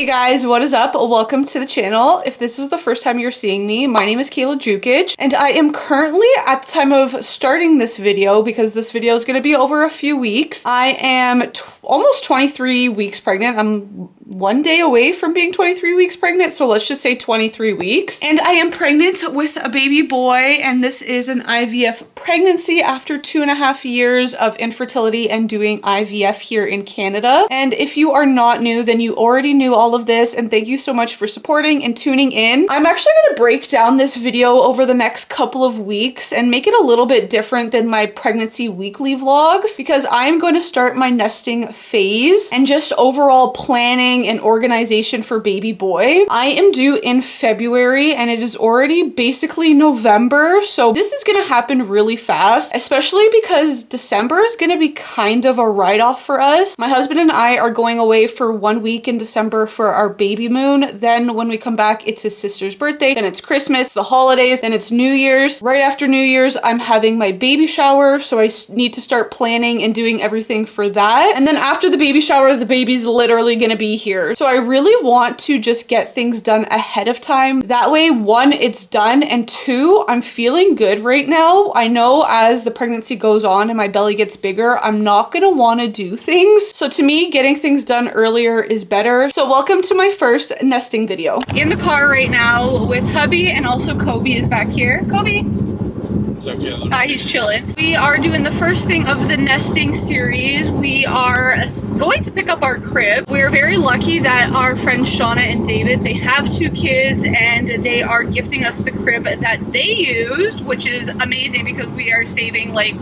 guys, what is up? Welcome to the channel. If this is the first time you're seeing me, my name is Kayla Jukic, and I am currently, at the time of starting this video, because this video is going to be over a few weeks, I am almost 23 weeks pregnant. I'm one day away from being 23 weeks pregnant, so let's just say 23 weeks. And I am pregnant with a baby boy, and this is an IVF pregnancy after 2.5 years of infertility and doing IVF here in Canada. And if you are not new, then you already knew all of this, and thank you so much for supporting and tuning in. I'm actually going to break down this video over the next couple of weeks and make it a little bit different than my pregnancy weekly vlogs, because I'm going to start my nesting phase and just overall planning and organization for baby boy. I am due in February and it is already basically November, so this is going to happen really fast, especially because December is going to be kind of a write-off for us. My husband and I are going away for 1 week in December for our baby moon. Then when we come back, it's his sister's birthday, then it's Christmas, the holidays, then it's New Year's. Right after New Year's, I'm having my baby shower, so I need to start planning and doing everything for that. And then after the baby shower, the baby's literally going to be here. So I really want to just get things done ahead of time. That way, one, it's done, and two, I'm feeling good right now. I know as the pregnancy goes on and my belly gets bigger, I'm not going to want to do things. So to me, getting things done earlier is better. So welcome to my first nesting video. In the car right now with hubby, and also Kobe is back here. Kobe. What's up, Kayla? He's chilling. We are doing the first thing of the nesting series. We are going to pick up our crib. We're very lucky that our friends Shauna and David, they have 2 kids and they are gifting us the crib that they used, which is amazing because we are saving like,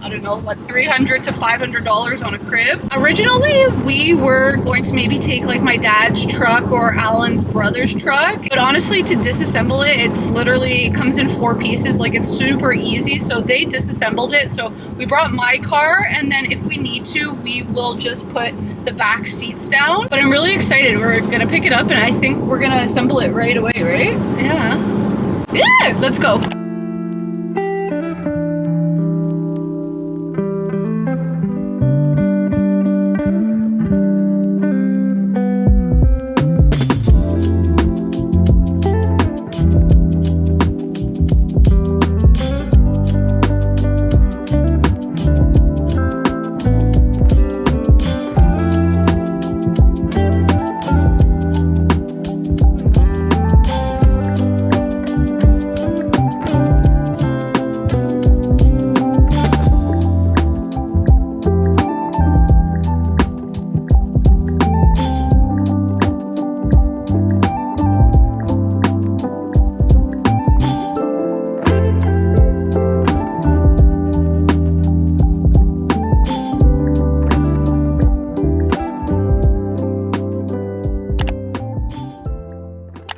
I don't know, what, $300 to $500 on a crib. Originally, we were going to maybe take like my dad's truck or Alan's brother's truck, but honestly, to disassemble it, it comes in 4 pieces, like it's super easy, so they disassembled it. So we brought my car, and then if we need to, we will just put the back seats down. But I'm really excited. We're gonna pick it up, and I think we're gonna assemble it right away, right? Yeah, let's go.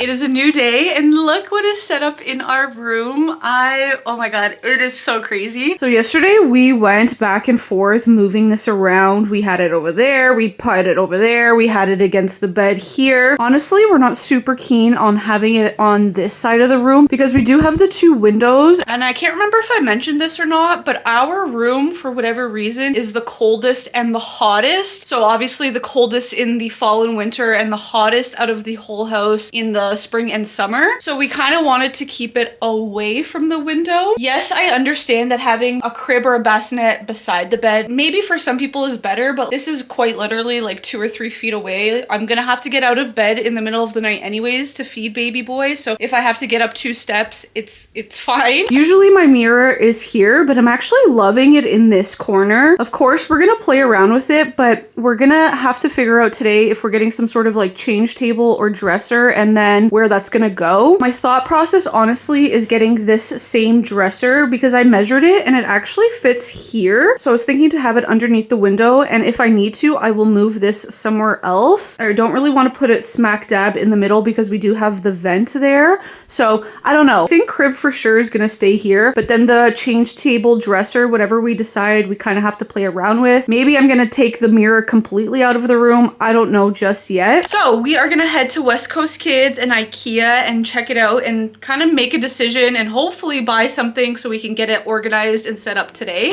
It is a new day, and look what is set up in our room. Oh my god, it is so crazy. So yesterday we went back and forth moving this around. We had it over there, we put it over there, we had it against the bed here. Honestly, we're not super keen on having it on this side of the room because we do have the 2 windows, and I can't remember if I mentioned this or not, but our room, for whatever reason, is the coldest and the hottest. So obviously the coldest in the fall and winter, and the hottest out of the whole house in the spring and summer. So we kind of wanted to keep it away from the window. Yes, I understand that having a crib or a bassinet beside the bed maybe for some people is better, but this is quite literally like 2 or 3 feet away. I'm gonna have to get out of bed in the middle of the night anyways to feed baby boy, so if I have to get up 2 steps, it's fine. Usually my mirror is here, but I'm actually loving it in this corner. Of course, we're gonna play around with it, but we're gonna have to figure out today if we're getting some sort of like change table or dresser, and then where that's gonna go. My thought process honestly is getting this same dresser because I measured it and it actually fits here. So I was thinking to have it underneath the window, and if I need to, I will move this somewhere else. I don't really want to put it smack dab in the middle because we do have the vent there. So I don't know. I think crib for sure is gonna stay here, but then the change table, dresser, whatever we decide, we kind of have to play around with. Maybe I'm gonna take the mirror completely out of the room. I don't know just yet. So we are gonna head to West Coast Kids and IKEA and check it out and kind of make a decision and hopefully buy something so we can get it organized and set up today.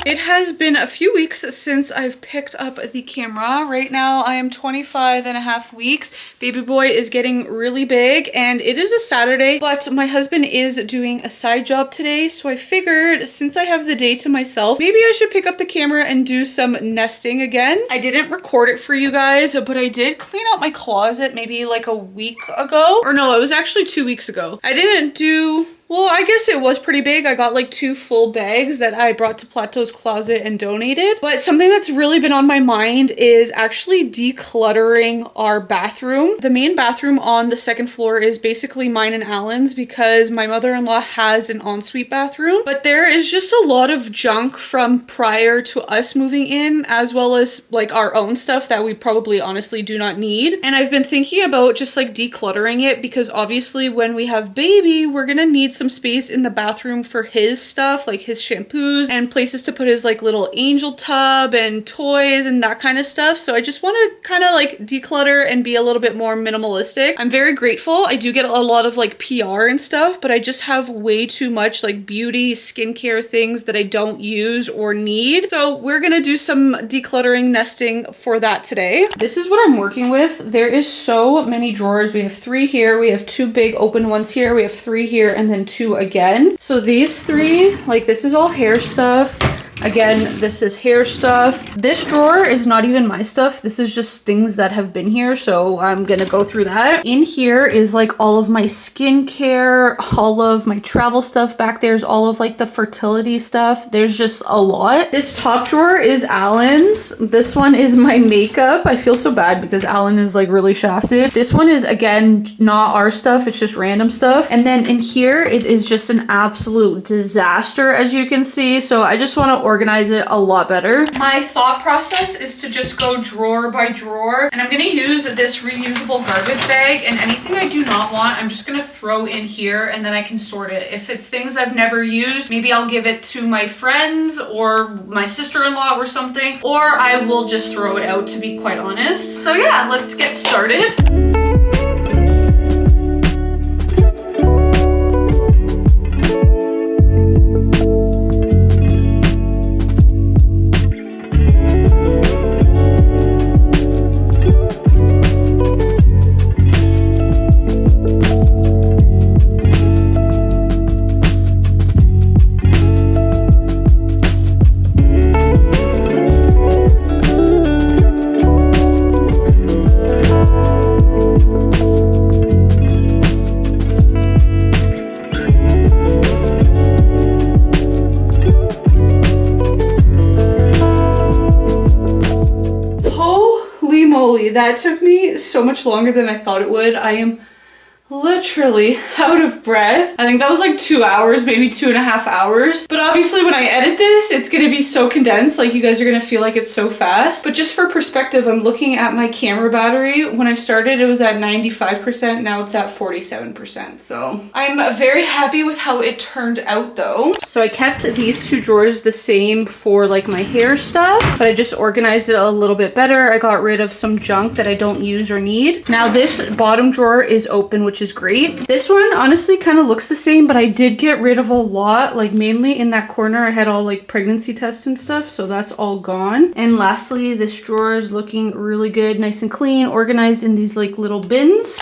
It has been a few weeks since I've picked up the camera. Right now I am 25.5 weeks. Baby boy is getting really big and it is a Saturday, but my husband is doing a side job today. So I figured since I have the day to myself, maybe I should pick up the camera and do some nesting again. I didn't record it for you guys, but I did clean out my closet maybe like a week ago. Or no, it was actually 2 weeks ago. I didn't do... Well, I guess it was pretty big. I got like 2 full bags that I brought to Plateau's closet and donated. But something that's really been on my mind is actually decluttering our bathroom. The main bathroom on the 2nd floor is basically mine and Alan's because my mother-in-law has an ensuite bathroom. But there is just a lot of junk from prior to us moving in, as well as like our own stuff that we probably honestly do not need. And I've been thinking about just like decluttering it because obviously when we have baby, we're gonna need some space in the bathroom for his stuff, like his shampoos and places to put his like little angel tub and toys and that kind of stuff. So I just want to kind of like declutter and be a little bit more minimalistic. I'm very grateful. I do get a lot of like PR and stuff, but I just have way too much like beauty, skincare things that I don't use or need. So we're gonna do some decluttering nesting for that today. This is what I'm working with. There is so many drawers. We have 3 here. We have 2 big open ones here. We have 3 here and then 2 again. So these 3, like this is all hair stuff. Again, this is hair stuff. This drawer is not even my stuff. This is just things that have been here. So I'm gonna go through that. In here is like all of my skincare, all of my travel stuff. Back there's all of like the fertility stuff. There's just a lot. This top drawer is Alan's. This one is my makeup. I feel so bad because Alan is like really shafted. This one is again, not our stuff. It's just random stuff. And then in here, it is just an absolute disaster as you can see. So I just want to organize it a lot better. My thought process is to just go drawer by drawer, and I'm gonna use this reusable garbage bag, and anything I do not want, I'm just gonna throw in here and then I can sort it. If it's things I've never used, maybe I'll give it to my friends or my sister-in-law or something, or I will just throw it out, to be quite honest. So yeah, let's get started. That took me so much longer than I thought it would. I am literally out of breath. I think that was like 2 hours, maybe 2.5 hours. But obviously when I edit this, it's gonna be so condensed, like you guys are gonna feel like it's so fast. But just for perspective, I'm looking at my camera battery. When I started, it was at 95%, now it's at 47%. So I'm very happy with how it turned out though. So I kept these 2 drawers the same for like my hair stuff, but I just organized it a little bit better. I got rid of some junk that I don't use or need. Now this bottom drawer is open, which is great. This one honestly kind of looks the same, but I did get rid of a lot, like mainly in that corner I had all like pregnancy tests and stuff, so that's all gone. And lastly, this drawer is looking really good, nice and clean, organized in these like little bins.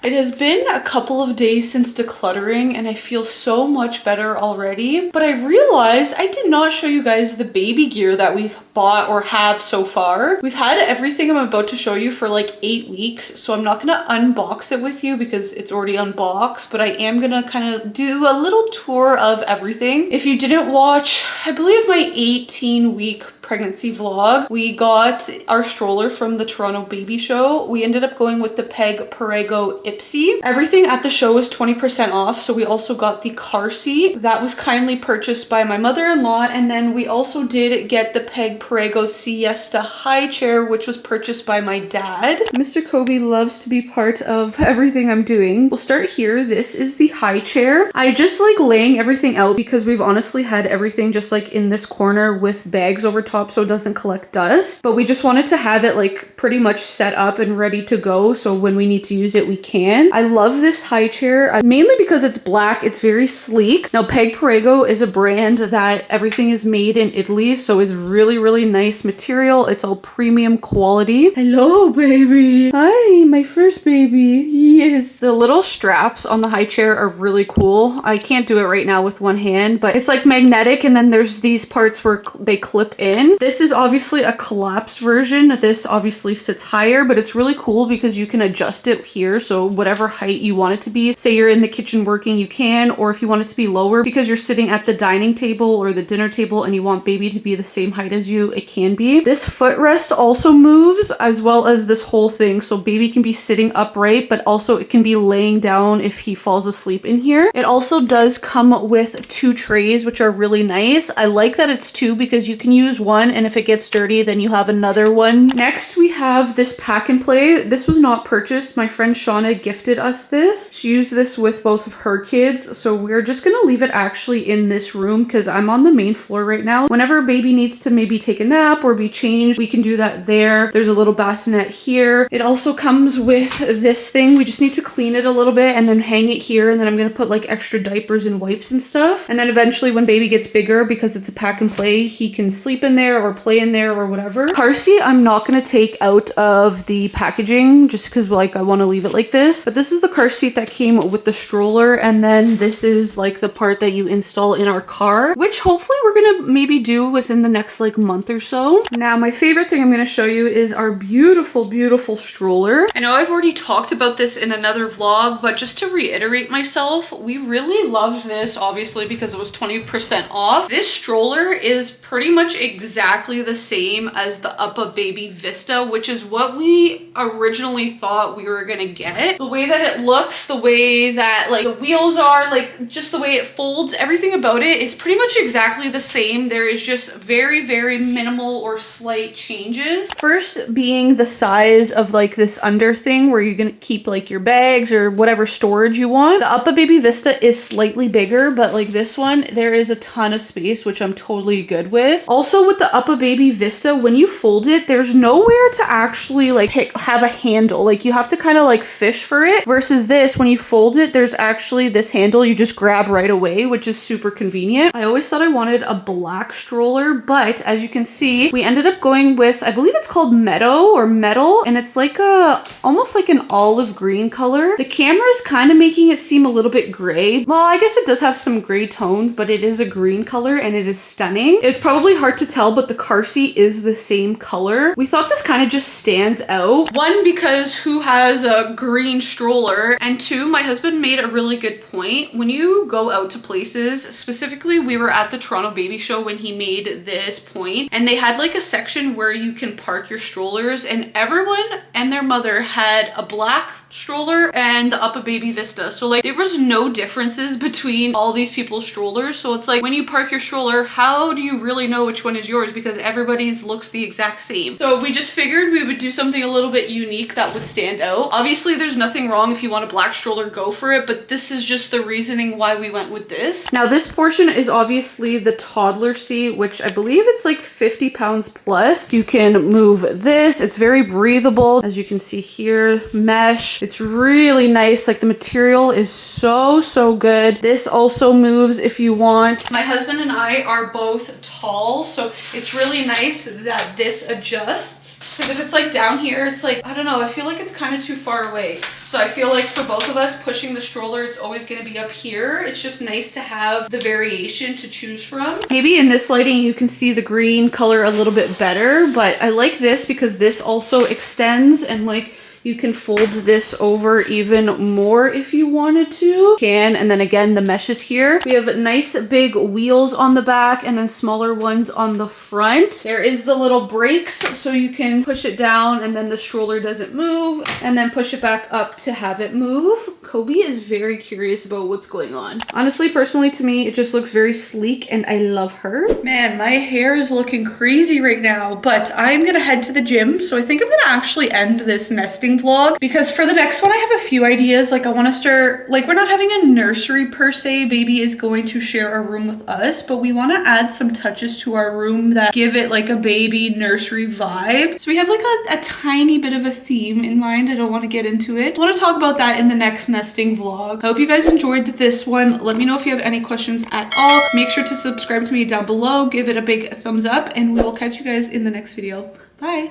It has been a couple of days since decluttering and I feel so much better already, but I realized I did not show you guys the baby gear that we've bought or have so far. We've had everything I'm about to show you for like 8 weeks, so I'm not gonna unbox it with you because it's already unboxed, but I am gonna kind of do a little tour of everything. If you didn't watch, I believe my 18-week pregnancy vlog, we got our stroller from the Toronto baby show. We ended up going with the perego ypsi. Everything at the show was 20% off, so we also got the car seat that was kindly purchased by my mother-in-law, and then we also did get the perego siesta high chair, which was purchased by my dad. Mr. Kobe loves to be part of everything I'm doing. We'll start here. This is the high chair. I just like laying everything out because we've honestly had everything just like in this corner with bags over top so it doesn't collect dust, but we just wanted to have it like pretty much set up and ready to go, so when we need to use it we can. I love this high chair mainly because it's black. It's very sleek. Now Perego is a brand that everything is made in Italy, so it's really nice material. It's all premium quality. Hello baby. Hi, my first baby. Yes. The little straps on the high chair are really cool. I can't do it right now with one hand, but it's like magnetic, and then there's these parts where they clip in. This is obviously a collapsed version. This obviously sits higher, but it's really cool because you can adjust it here, so whatever height you want it to be. Say you're in the kitchen working, you can, or if you want it to be lower because you're sitting at the dining table or the dinner table and you want baby to be the same height as you, it can be. This footrest also moves, as well as this whole thing, so baby can be sitting upright, but also it can be laying down if he falls asleep in here. It also does come with 2 trays, which are really nice. I like that it's 2 because you can use one, and if it gets dirty then you have another one. Next we have this pack and play. This was not purchased. My friend Shauna gifted us this. She used this with both of her kids, so we're just gonna leave it actually in this room because I'm on the main floor right now. Whenever a baby needs to maybe take a nap or be changed, we can do that there. There's a little bassinet here. It also comes with this thing. We just need to clean it a little bit and then hang it here, and then I'm gonna put like extra diapers and wipes and stuff, and then eventually when baby gets bigger, because it's a pack and play, he can sleep in there or play in there or whatever. Car seat I'm not gonna take out of the packaging just because like I want to leave it like this, but this is the car seat that came with the stroller, and then this is like the part that you install in our car, which hopefully we're gonna maybe do within the next like month or so. Now my favorite thing I'm gonna show you is our beautiful stroller. I know I've already talked about this in another vlog, but just to reiterate myself, we really loved this obviously because it was 20% off. This stroller is pretty much exactly the same as the UPPA Vista, which is what we originally thought we were gonna get. The way that it looks, the way that like the wheels are, like just the way it folds, everything about it is pretty much exactly the same. There is just very minimal or slight changes. First being the size of like this under thing where you're gonna keep like your bags or whatever storage you want. The UPPA Vista is slightly bigger, but like this one, there is a ton of space, which I'm totally good with. Also with the UPPA Vista, when you fold it, there's nowhere to actually like have a handle. Like you have to kind of like fish for it, versus this, when you fold it, there's actually this handle you just grab right away, which is super convenient. I always thought I wanted a black stroller, but as you can see, we ended up going with, I believe it's called Meadow or Metal, and it's like a almost like an olive green color. The camera is kind of making it seem a little bit gray. Well, I guess it does have some gray tones, but it is a green color and it is stunning. It's probably hard to tell, but the car seat is the same color. We thought this kind of just stands out. One, because who has a green stroller? And two, my husband made a really good point. When you go out to places, specifically we were at the Toronto baby show when he made this point, and they had like a section where you can park your strollers, and everyone and their mother had a black stroller and the UPPA Vista. So like there was no differences between all these people's strollers. So it's like when you park your stroller, how do you really know which one is yours? Because everybody's looks the exact same. So we just figured we would do something a little bit unique that would stand out. Obviously there's nothing wrong if you want a black stroller, go for it, but this is just the reasoning why we went with this. Now this portion is obviously the toddler seat, which I believe it's like 50 pounds plus. You can move this. It's very breathable. As you can see here, mesh. It's really nice. Like the material is so good. This also moves if you want. My husband and I are both tall, so it's really nice that this adjusts. Because if it's like down here, it's like, I don't know, I feel like it's kind of too far away. So I feel like for both of us pushing the stroller, it's always going to be up here. It's just nice to have the variation to choose from. Maybe in this lighting you can see the green color a little bit better, but I like this because this also extends and like you can fold this over even more if you wanted to. And then again, the mesh is here. We have nice big wheels on the back and then smaller ones on the front. There is the little brakes so you can push it down and then the stroller doesn't move, and then push it back up to have it move. Kobe is very curious about what's going on. Honestly, personally to me, it just looks very sleek and I love her. Man, my hair is looking crazy right now, but I'm gonna head to the gym. So I think I'm gonna actually end this nesting vlog because for the next one I have a few ideas. Like I want to start, like we're not having a nursery per se, baby is going to share a room with us, but we want to add some touches to our room that give it like a baby nursery vibe. So we have like a tiny bit of a theme in mind. I don't want to get into it. I want to talk about that in the next nesting vlog. I hope you guys enjoyed this one. Let me know if you have any questions at all. Make sure to subscribe to me down below, give it a big thumbs up, and we will catch you guys in the next video. Bye.